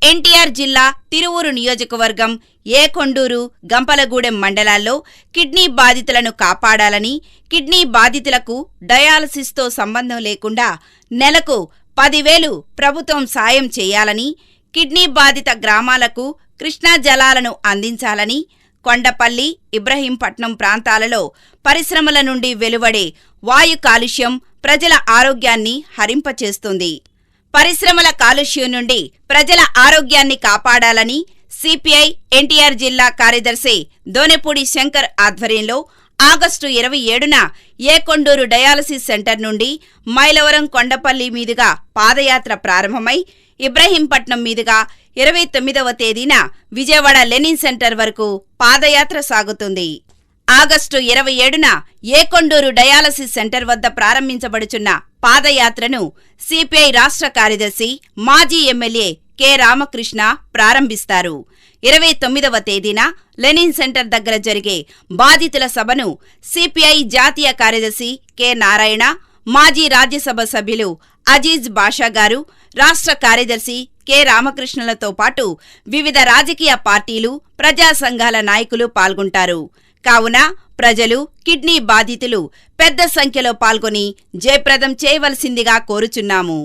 ఎన్టీఆర్ జిల్లా తిరువూరు నియోజకవర్గం ఏకొండూరు, గంపలగూడెం మండలాల్లో కిడ్నీ బాధితులను కాపాడాలని, కిడ్నీ బాధితులకు డయాలసిస్తో సంబంధం లేకుండా నెలకు 10,000 ప్రభుత్వం సాయం చేయాలని, కిడ్నీ బాధిత గ్రామాలకు కృష్ణా జలాలను అందించాలని, కొండపల్లి, ఇబ్రహీంపట్నం ప్రాంతాలలో పరిశ్రమల నుండి వెలువడే వాయు కాలుష్యం ప్రజల ఆరోగ్యాన్ని హరింపచేస్తుంది. పరిశ్రమల కాలుష్యం నుండి ప్రజల ఆరోగ్యాన్ని కాపాడాలని సిపిఐ ఎన్టీఆర్ జిల్లా కార్యదర్శి దోనెపూడి శంకర్ ఆధ్వర్యంలో ఆగస్టు 27న ఏకొండూరు డయాలసిస్ సెంటర్ నుండి మైలవరం, కొండపల్లి మీదుగా పాదయాత్ర ప్రారంభమై ఇబ్రహీంపట్నం మీదుగా 29వ తేదీన విజయవాడ లెనిన్ సెంటర్ వరకు పాదయాత్ర సాగుతుంది. ఆగస్టు 27న ఏకొండూరు డయాలసిస్ సెంటర్ వద్ద ప్రారంభించబడుచున్న పాదయాత్రను సిపిఐ రాష్ట్ర కార్యదర్శి, మాజీ ఎమ్మెల్యే కె రామకృష్ణ ప్రారంభిస్తారు. 29వ తేదీన లెనిన్ సెంటర్ దగ్గర జరిగే బాధితుల సభను సిపిఐ జాతీయ కార్యదర్శి కె నారాయణ, మాజీ రాజ్యసభ సభ్యులు అజీజ్ బాషా గారు, రాష్ట్ర కార్యదర్శి కె రామకృష్ణలతో పాటు వివిధ రాజకీయ పార్టీలు, ప్రజా సంఘాల నాయకులు పాల్గొంటారు. కావున ప్రజలు, కిడ్నీ బాధితులు పెద్ద సంఖ్యలో పాల్గొని జయప్రదం చేయవలసిందిగా కోరుచున్నాము.